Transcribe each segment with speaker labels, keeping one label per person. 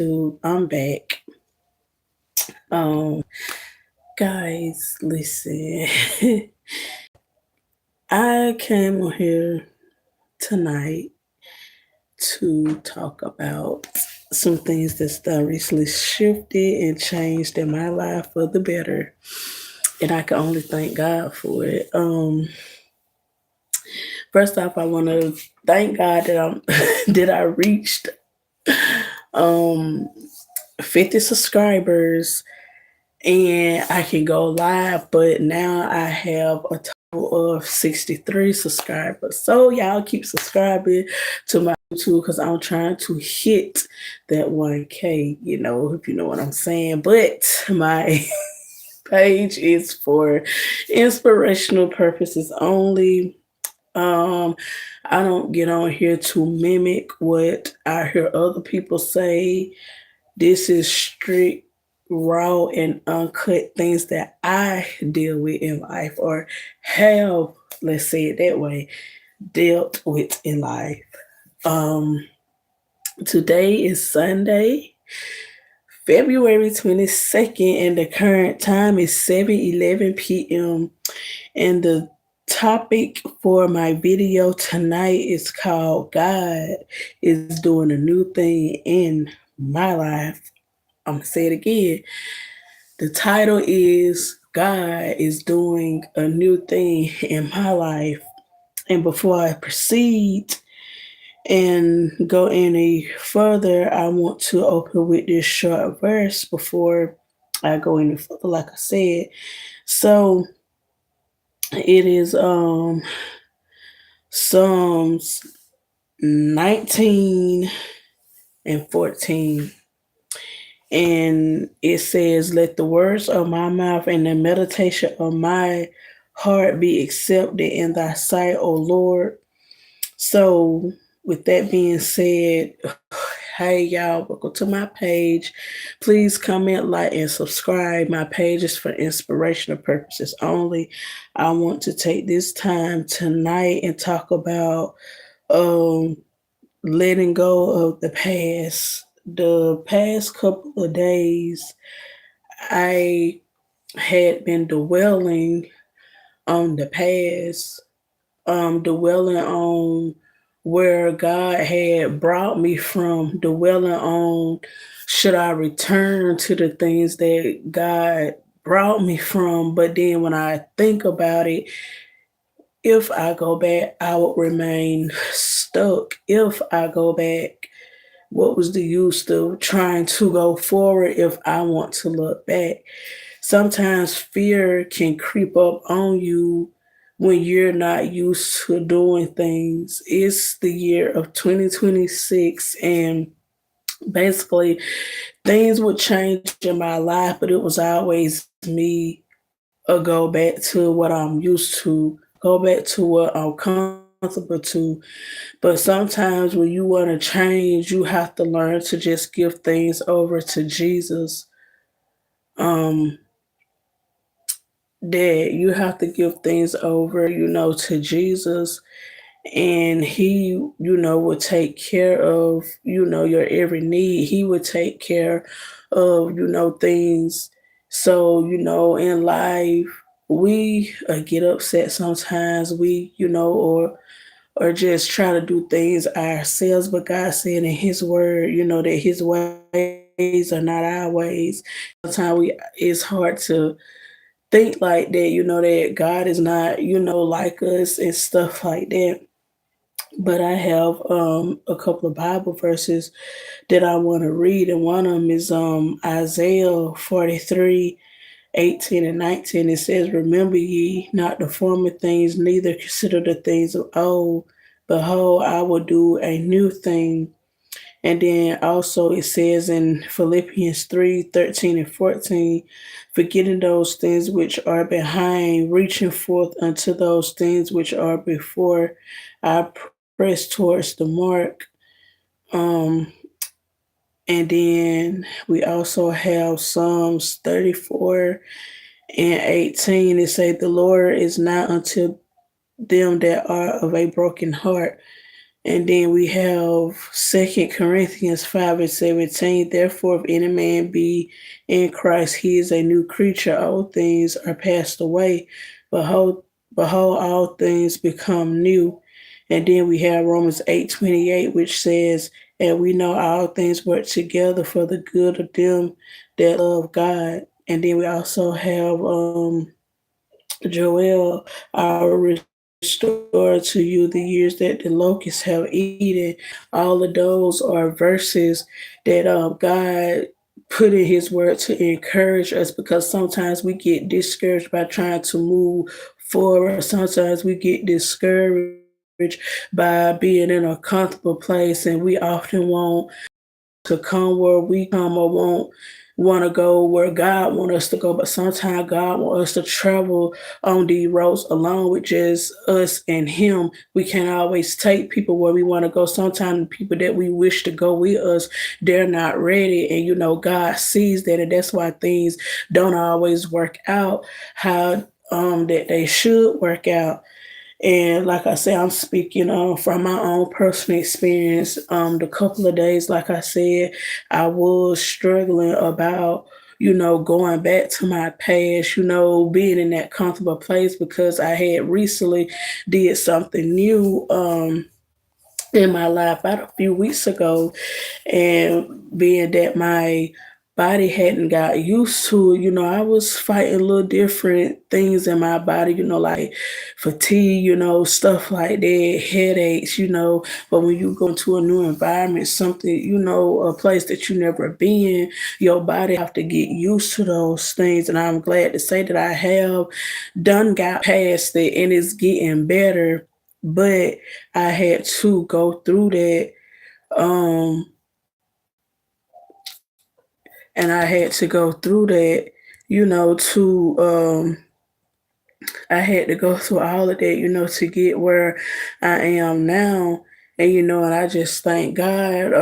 Speaker 1: I'm back. Um, guys, listen. I came on here tonight to talk about some things that recently shifted and changed in my life for the better. And I can only thank God for it. First off, I want to thank God that that I reached um 50 subscribers and I can go live, but now I have a total of 63 subscribers. So y'all keep subscribing to my YouTube because I'm trying to hit that 1K, if you know what I'm saying. But my page is for inspirational purposes only. Um, I don't get on here to mimic what I hear other people say. This is strict, raw, and uncut things that I deal with in life or have, let's say it that way, dealt with in life. Um, Today is Sunday, February 22nd, and the current time is 7:11 p.m. And the topic for my video tonight is called God is Doing a New Thing in My Life. I'm going to say it again. The title is God is Doing a New Thing in My Life. And before I proceed and go any further, I want to open with this short verse before I go any further, like I said. So it is Psalms 19 and 14. And it says, let the words of my mouth and the meditation of my heart be accepted in thy sight, O Lord. So, with that being said, hey y'all, welcome to my page. Please comment, like, and subscribe. My page is for inspirational purposes only. I want to take this time tonight and talk about letting go of the past. The past couple of days, I had been dwelling on the past, dwelling on where God had brought me from, dwelling on should I return to the things that God brought me from. But then when I think about it, if I go back, I would remain stuck. If I go back, what was the use of trying to go forward if I want to look back? Sometimes fear can creep up on you when you're not used to doing things. It's the year of 2026, and basically things would change in my life, but it was always me go back to what I'm used to, go back to what I'm comfortable to. But sometimes when you want to change, you have to learn to just give things over to Jesus. Um, that you have to give things over, to Jesus, and He, will take care of, your every need. He would take care of, things. So, in life, we get upset sometimes. We, or just try to do things ourselves. But God said in His word, that His ways are not our ways. Sometimes it's hard to think like that, that God is not, like us and stuff like that. But I have a couple of Bible verses that I want to read, and one of them is Isaiah 43:18 and 19. It says, remember ye not the former things, neither consider the things of old. Behold, I will do a new thing. And then also it says in Philippians 3:13 and 14, forgetting those things which are behind, reaching forth unto those things which are before, I press towards the mark. Um, and then we also have Psalms 34:18. It say, the Lord is not unto them that are of a broken heart, And then we have 2 Corinthians 5:17. Therefore, if any man be in Christ, he is a new creature. Old things are passed away. Behold, behold, all things become new. And then we have Romans 8:28, which says, and we know all things work together for the good of them that love God. And then we also have Joel, I will restore to you the years that the locusts have eaten. All of those are verses that God put in His word to encourage us, because sometimes we get discouraged by trying to move forward. Sometimes we get discouraged by being in a comfortable place, and we often want to come where we come, or won't want to go where God wants us to go. But sometimes God wants us to travel on these roads alone with just us and Him. We can't always take people where we want to go. Sometimes the people that we wish to go with us, they're not ready. And God sees that, and that's why things don't always work out how that they should work out. And like I said, I'm speaking from my own personal experience. The couple of days, like I said, I was struggling about, going back to my past, being in that comfortable place, because I had recently did something new in my life about a few weeks ago. And being that my body hadn't got used to it, I was fighting little different things in my body, like fatigue, stuff like that, headaches, but when you go into a new environment, something, a place that you never been, your body have to get used to those things. And I'm glad to say that I have done got past it, and it's getting better. But I had to go through that. Um, and I had to go through that, to I had to go through all of that, to get where I am now. And and I just thank God,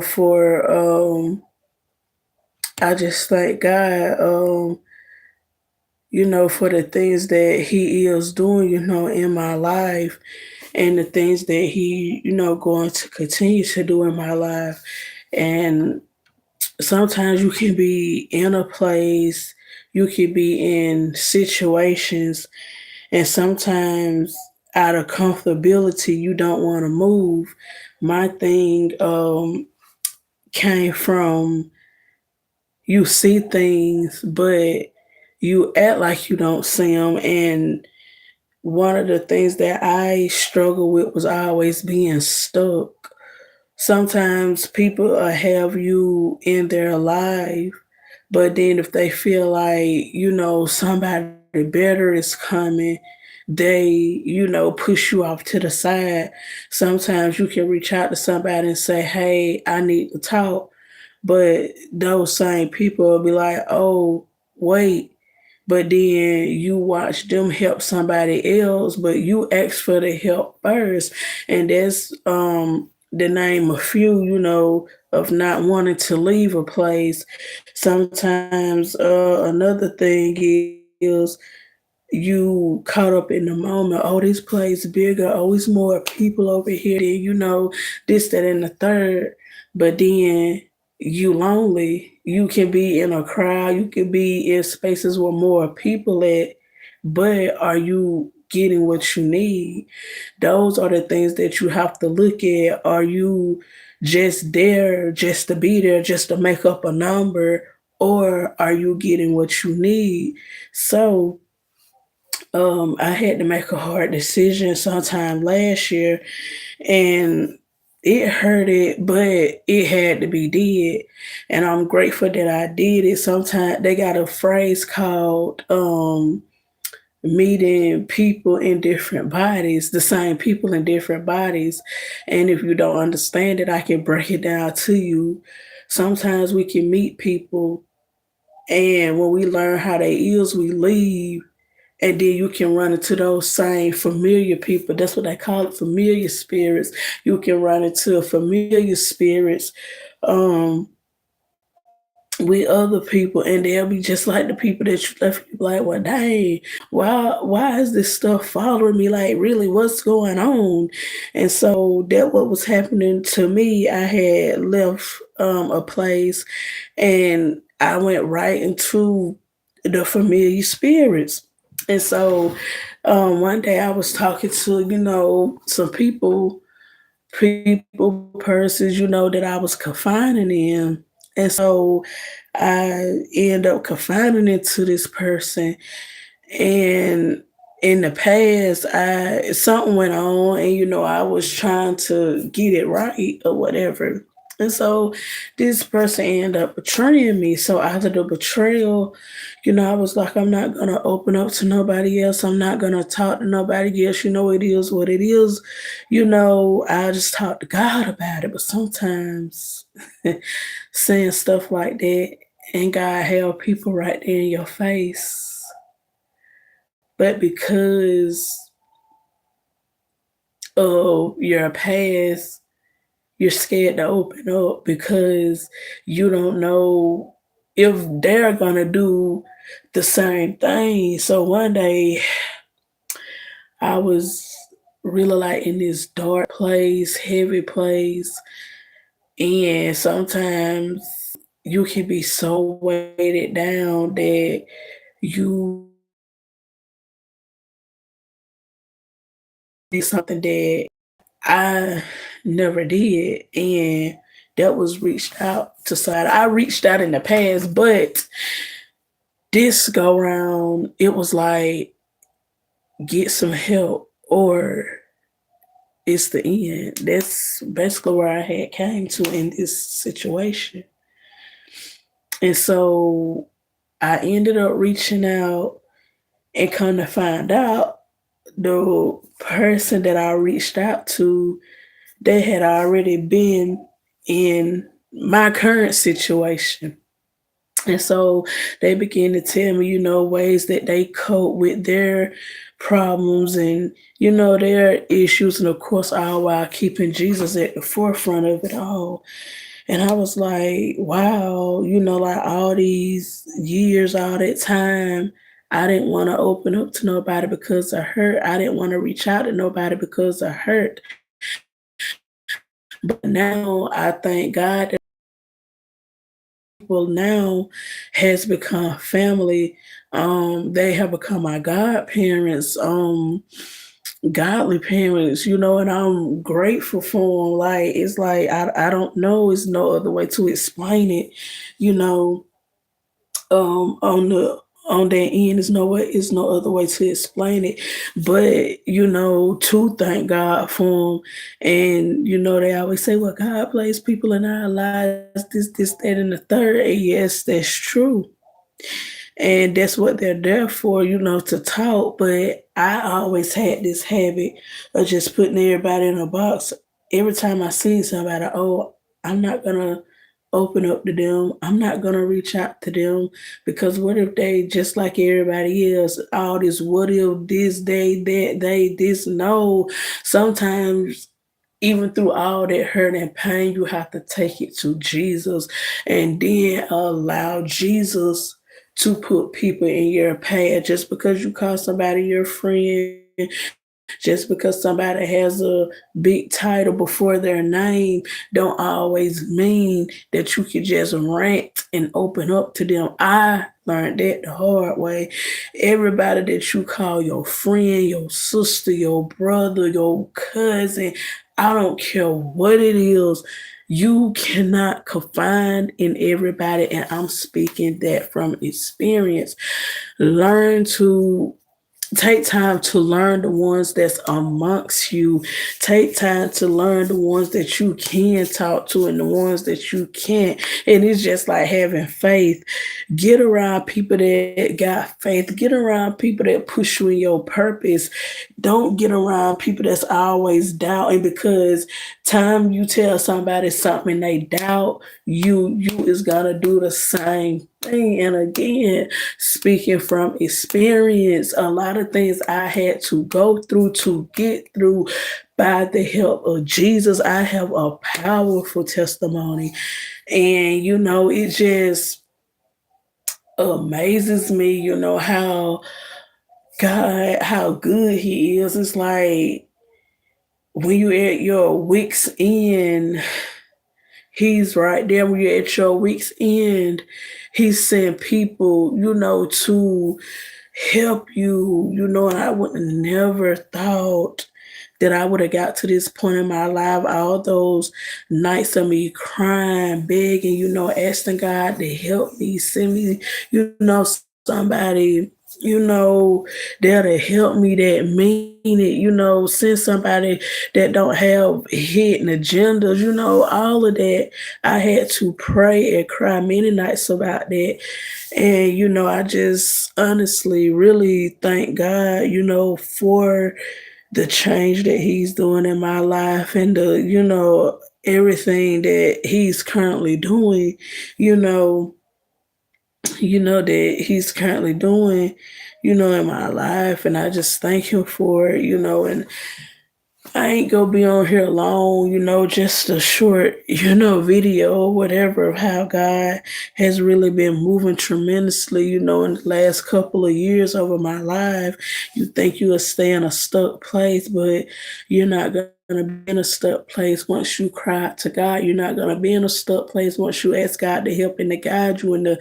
Speaker 1: for I just thank God, for the things that He is doing, in my life, and the things that He, going to continue to do in my life. And sometimes you can be in a place, you can be in situations, and sometimes out of comfortability, you don't want to move. My thing came from, you see things, but you act like you don't see them. And one of the things that I struggle with was always being stuck. Sometimes people have you in their life, but then if they feel like, somebody better is coming, they, push you off to the side. Sometimes you can reach out to somebody and say, hey, I need to talk. But those same people will be like, oh, wait. But then you watch them help somebody else, but you ask for the help first. And that's the name a few, of not wanting to leave a place. Sometimes another thing is you caught up in the moment. Oh, this place bigger. Oh, it's more people over here. Then this, that, and the third. But then you lonely. You can be in a crowd. You can be in spaces where more people at. But are you getting what you need? Those are the things that you have to look at. Are you just there, just to be there, just to make up a number, or are you getting what you need? So I had to make a hard decision sometime last year, and it hurted, but it had to be did. And I'm grateful that I did it. Sometimes they got a phrase called meeting people in different bodies, the same people in different bodies. And if you don't understand it, I can break it down to you. Sometimes we can meet people, and when we learn how they is, we leave, and then you can run into those same familiar people. That's what they call it, familiar spirits. You can run into familiar spirits. Um, with other people, and they'll be just like the people that you left. You be like, well, dang, why is this stuff following me? Like, really, what's going on? And so that what was happening to me. I had left a place, and I went right into the familiar spirits. And so one day I was talking to, some persons, that I was confining in. And so I end up confining into this person, and in the past, I something went on, and I was trying to get it right or whatever. And so this person ended up betraying me. So after the betrayal, I was like, I'm not gonna open up to nobody else. I'm not gonna talk to nobody else. It is what it is. I just talk to God about it. But sometimes saying stuff like that, and God held people right there in your face. But because of your past, you're scared to open up because you don't know if they're gonna do the same thing. So one day I was really like in this dark place, heavy place, and sometimes you can be so weighted down that you did something that I never did, and that was reached out to side. I reached out in the past, but this go round, it was like get some help or it's the end. That's basically where I had came to in this situation. And so I ended up reaching out, and come to find out, the person that I reached out to, they had already been in my current situation. And so they began to tell me, ways that they cope with their problems and, their issues. And of course, all while keeping Jesus at the forefront of it all. And I was like, wow, like all these years, all that time, I didn't want to open up to nobody because of hurt. I didn't want to reach out to nobody because of hurt. But now I thank God that people now has become family. They have become my godparents, godly parents, and I'm grateful for them. Like, it's like, I don't know, it's no other way to explain it, you know, on that end, is no other way to explain it. But to thank God for them. And they always say, well, God plays people in our lives, this, that, and the third. And yes, that's true. And that's what they're there for, to talk. But I always had this habit of just putting everybody in a box. Every time I see somebody, oh, I'm not gonna open up to them. I'm not gonna reach out to them because what if they just like everybody else? All this what if this, they this. No. Sometimes even through all that hurt and pain, you have to take it to Jesus and then allow Jesus to put people in your path. Just because you call somebody your friend, just because somebody has a big title before their name, don't always mean that you can just rant and open up to them. I learned that the hard way. Everybody that you call your friend, your sister, your brother, your cousin, I don't care what it is, you cannot confide in everybody. And I'm speaking that from experience. Learn to take time to learn the ones that's amongst you. Take time to learn the ones that you can talk to and the ones that you can't. And it's just like having faith. Get around people that got faith. Get around people that push you in your purpose. Don't get around people that's always doubting, because time you tell somebody something and they doubt, you is gonna do the same thing. And again, speaking from experience, a lot of things I had to go through to get through. By the help of Jesus, I have a powerful testimony. And it just amazes me, how good he is. It's like when you're at your week's end, he's right there. When you're at your week's end, he's sent people, to help you, and I would have never thought that I would have got to this point in my life, all those nights of me crying, begging, asking God to help me, send me, somebody, there to help me that mean it, send somebody that don't have hidden agendas, all of that. I had to pray and cry many nights about that. And, I just honestly really thank God, for the change that he's doing in my life and everything that he's currently doing, you know, that he's currently doing, in my life. And I just thank him for it, and I ain't gonna be on here long, just a short, video or whatever of how God has really been moving tremendously, in the last couple of years over my life. You think you will stay in a stuck place, but you're not gonna be in a stuck place once you cry out to God. You're not gonna be in a stuck place once you ask God to help and to guide you and to,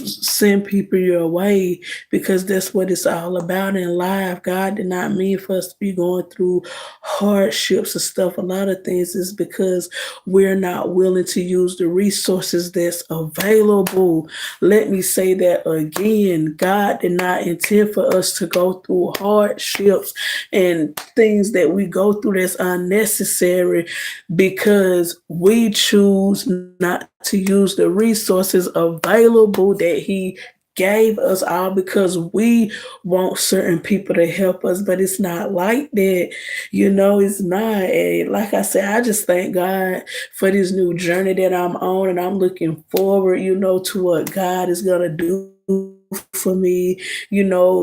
Speaker 1: send people your way, because that's what it's all about in life. God did not mean for us to be going through hardships and stuff. A lot of things is because we're not willing to use the resources that's available. Let me say that again. God did not intend for us to go through hardships and things that we go through that's unnecessary, because we choose not to use the resources available that He gave us, all because we want certain people to help us. But it's not like that, it's not. And like I said, I just thank God for this new journey that I'm on, and I'm looking forward, to what God is gonna do for me.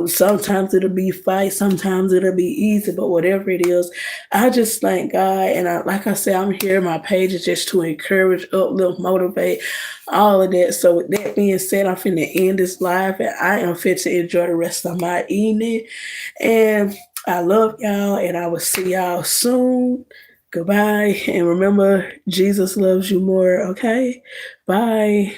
Speaker 1: Sometimes it'll be fight, sometimes it'll be easy, but whatever it is, I just thank God. And like I said, I'm here. My page is just to encourage, uplift, motivate, all of that. So with that being said, I'm finna end this live, and I am fit to enjoy the rest of my evening. And I love y'all, and I will see y'all soon. Goodbye. And remember, Jesus loves you more, okay? Bye.